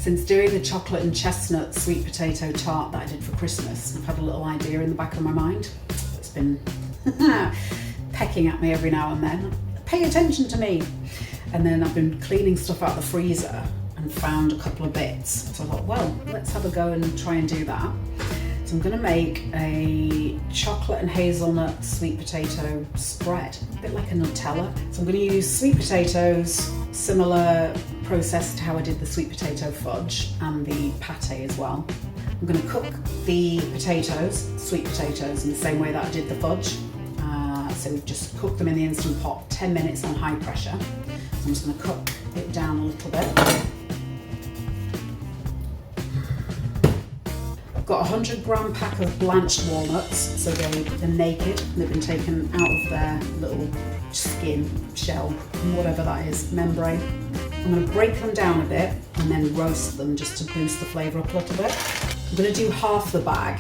Since doing the chocolate and chestnut sweet potato tart that I did for Christmas, I've had a little idea in the back of my mind. It's been pecking at me every now and then. Pay attention to me. And then I've been cleaning stuff out of the freezer and found a couple of bits. So I thought, well, let's have a go and try and do that. So I'm gonna make a chocolate and hazelnut sweet potato spread, a bit like a Nutella. So I'm gonna use sweet potatoes, similar process to how I did the sweet potato fudge and the pate as well. I'm gonna cook the potatoes, sweet potatoes, in the same way that I did the fudge. So just cook them in the Instant Pot, 10 minutes on high pressure. I'm just gonna cook it down a little bit. I've got a 100-gram pack of blanched walnuts, so they're naked, they've been taken out of their little skin, shell, whatever that is, membrane. I'm going to break them down a bit and then roast them just to boost the flavour up a little bit. I'm going to do half the bag.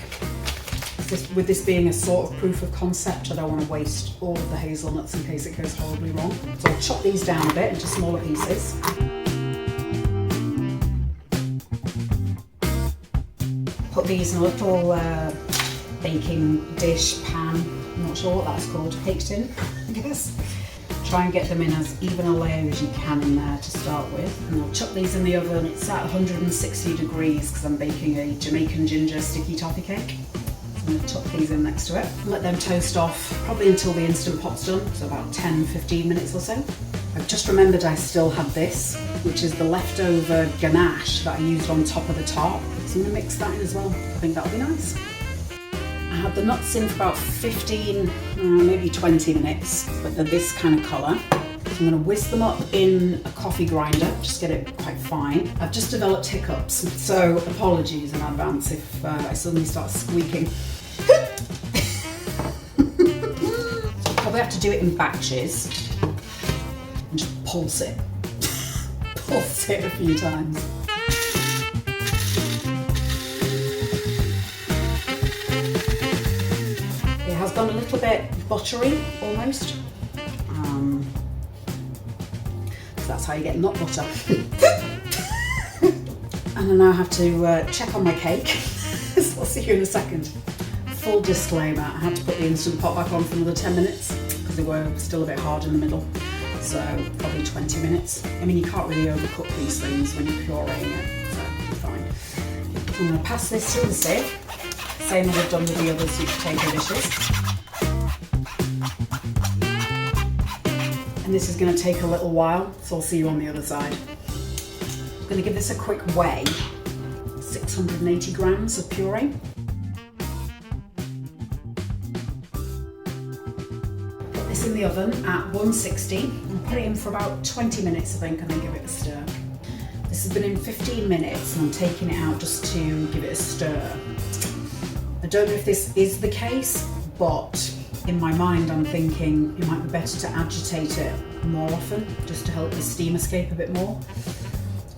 With this being a sort of proof of concept, I don't want to waste all of the hazelnuts in case it goes horribly wrong. So I'll chop these down a bit into smaller pieces. Put these in a little baking dish, pan, I'm not sure what that's called, baked tin, I guess. Try and get them in as even a layer as you can in there to start with. And I'll chuck these in the oven. It's at 160 degrees because I'm baking a Jamaican ginger sticky toffee cake. So I'm going to tuck these in next to it. Let them toast off probably until the Instant Pot's done, so about 10-15 minutes or so. I've just remembered I still had this, which is the leftover ganache that I used on top of the tart. So I'm going to mix that in as well. I think that'll be nice. I had the nuts in for about 15, maybe 20 minutes, but they're this kind of colour. So I'm going to whisk them up in a coffee grinder, just get it quite fine. I've just developed hiccups, so apologies in advance if I suddenly start squeaking. So I'll probably have to do it in batches and just pulse it. Pulse it a few times. Has gone a little bit buttery, almost. So that's how you get nut butter. And I now have to check on my cake. So I'll see you in a second. Full disclaimer, I had to put the Instant Pot back on for another 10 minutes because they were still a bit hard in the middle. So probably 20 minutes. I mean, you can't really overcook these things when you're pureeing it, so it'll be fine. I'm going to pass this through the sieve. Same as I've done with the other sweet potato dishes. And this is going to take a little while, so I'll see you on the other side. I'm going to give this a quick weigh. 680 grams of puree. Put this in the oven at 160 and put it in for about 20 minutes, I think, and then give it a stir. This has been in 15 minutes and I'm taking it out just to give it a stir. I don't know if this is the case, but in my mind I'm thinking it might be better to agitate it more often, just to help the steam escape a bit more.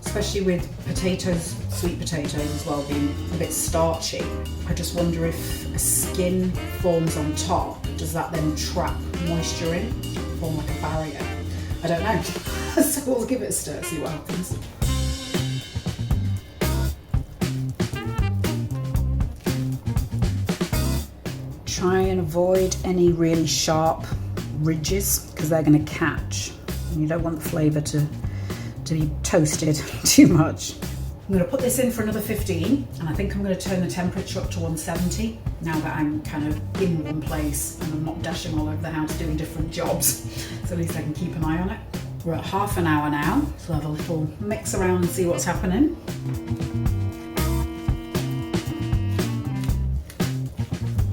Especially with potatoes, sweet potatoes as well, being a bit starchy. I just wonder if a skin forms on top, does that then trap moisture in, form like a barrier? I don't know. So we'll give it a stir, see what happens. Try and avoid any really sharp ridges because they're going to catch and you don't want the flavour to be toasted too much. I'm going to put this in for another 15 and I think I'm going to turn the temperature up to 170 now that I'm kind of in one place and I'm not dashing all over the house doing different jobs, so at least I can keep an eye on it. We're at half an hour now, so I'll have a little mix around and see what's happening.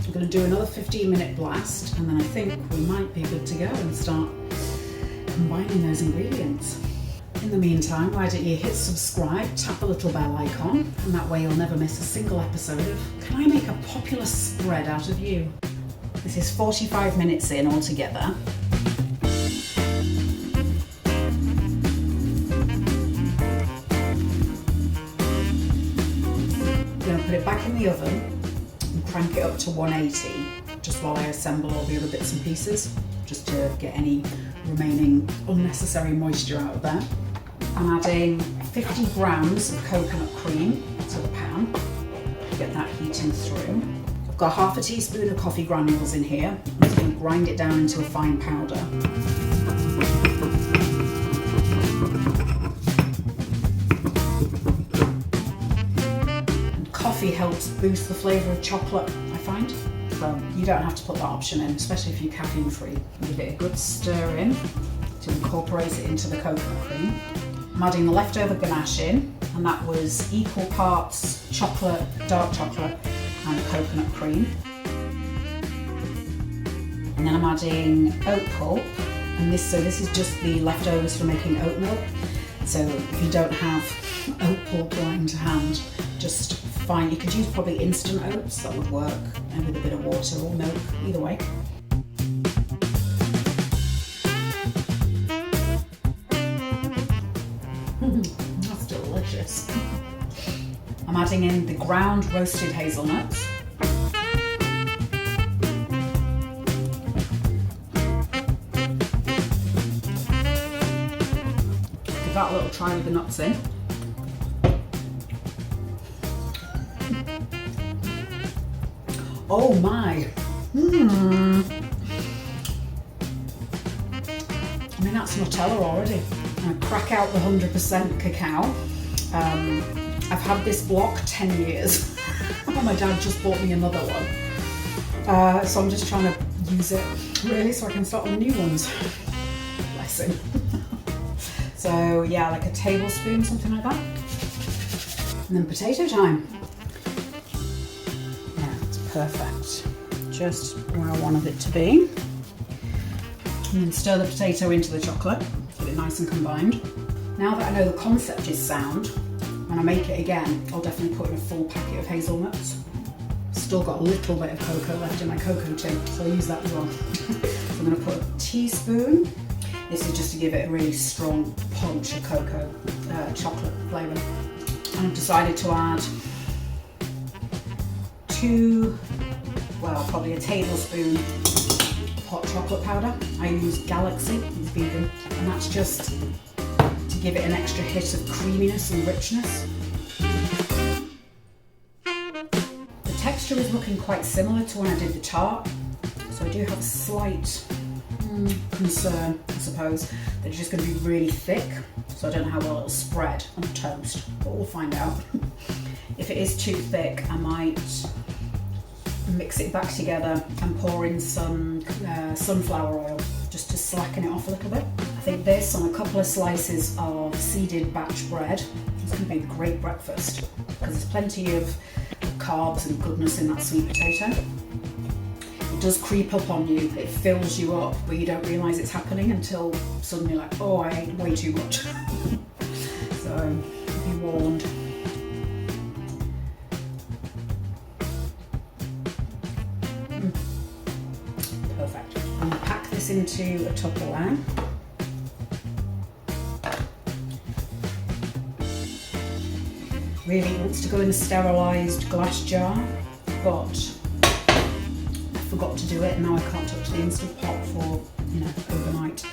I'm going to do another 15-minute blast and then I think we might be good to go and start combining those ingredients. In the meantime, why don't you hit subscribe, tap the little bell icon, and that way you'll never miss a single episode of Can I Make a Popular Spread Out of You? This is 45 minutes in altogether. I'm going to put it back in the oven and crank it up to 180 just while I assemble all the other bits and pieces, just to get any remaining unnecessary moisture out of there. I'm adding 50 grams of coconut cream to the pan. Get that heating through. I've got half a teaspoon of coffee granules in here. I'm just going to grind it down into a fine powder. And coffee helps boost the flavour of chocolate, I find. So you don't have to put that option in, especially if you're caffeine free. Give it a good stir in to incorporate it into the coconut cream. I'm adding the leftover ganache in, and that was equal parts chocolate, dark chocolate, and coconut cream. And then I'm adding oat pulp, and this is just the leftovers from making oat milk. So if you don't have oat pulp lying to hand, just fine. You could use probably instant oats, that would work, and with a bit of water or milk, either way. That's delicious. I'm adding in the ground roasted hazelnuts. Give that a little try with the nuts in. Oh my! I mean, that's Nutella already. I crack out the 100% cacao. I've had this block 10 years. My dad just bought me another one. So I'm just trying to use it really so I can start on new ones. Bless him. So yeah, like a tablespoon, something like that. And then potato time. Yeah, it's perfect. Just where I wanted it to be. And then stir the potato into the chocolate, get it nice and combined. Now that I know the concept is sound, when I make it again, I'll definitely put in a full packet of hazelnuts. Still got a little bit of cocoa left in my cocoa tin, so I'll use that as well. So I'm going to put a teaspoon. This is just to give it a really strong punch of cocoa, chocolate flavour. And I've decided to add probably a tablespoon of hot chocolate powder. I use Galaxy, it's vegan, and that's just to give it an extra hit of creaminess and richness. The texture is looking quite similar to when I did the tart, so I do have a slight concern, I suppose, that it's just going to be really thick, so I don't know how well it'll spread on toast, but we'll find out. If it is too thick, I might mix it back together and pour in some sunflower oil just to slacken it off a little bit. I think this on a couple of slices of seeded batch bread is going to be a great breakfast because there's plenty of carbs and goodness in that sweet potato. It does creep up on you, it fills you up, but you don't realise it's happening until suddenly you're like, oh, I ate way too much. So be warned. Perfect. I'm going to pack this into a Tupperware. Really wants to go in a sterilised glass jar, but I forgot to do it and now I can't touch the Instant Pot for, overnight.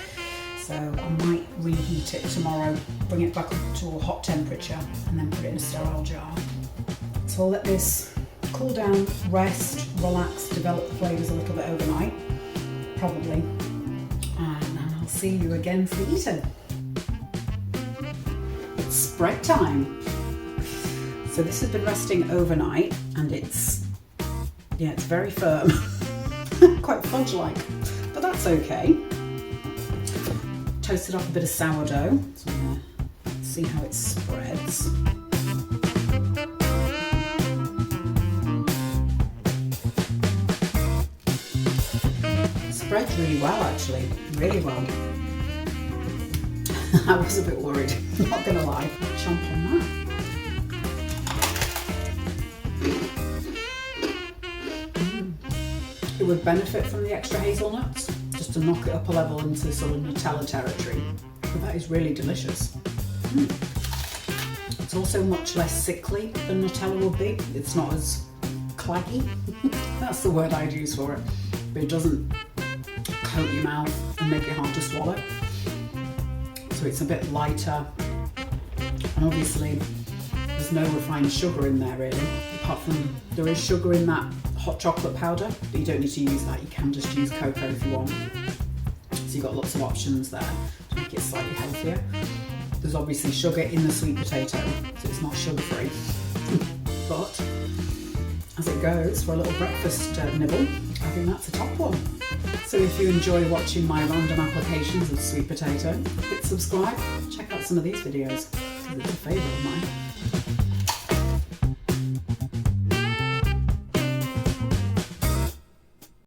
So I might reheat it tomorrow, bring it back up to a hot temperature and then put it in a sterile jar. So I'll let this cool down, rest, relax, develop the flavours a little bit overnight, probably. And then I'll see you again for eating. It's spread time. So this has been resting overnight and it's very firm. Quite fudge-like, but that's okay. Toasted off a bit of sourdough, so I'm going to see how it spreads. It spreads really well actually, really well. I was a bit worried, not going to lie. Chomp on that. It would benefit from the extra hazelnuts, just to knock it up a level into sort of Nutella territory. But that is really delicious. It's also much less sickly than Nutella would be. It's not as claggy. That's the word I'd use for it. But it doesn't coat your mouth and make it hard to swallow. So it's a bit lighter, And obviously there's no refined sugar in there really, apart from there is sugar in that hot chocolate powder, but you don't need to use that. You can just use cocoa if you want. So you've got lots of options there to make it slightly healthier. There's obviously sugar in the sweet potato, so it's not sugar free. But as it goes for a little breakfast nibble, I think that's a top one. So if you enjoy watching my random applications of sweet potato, hit subscribe, check out some of these videos, because it's a favourite of mine.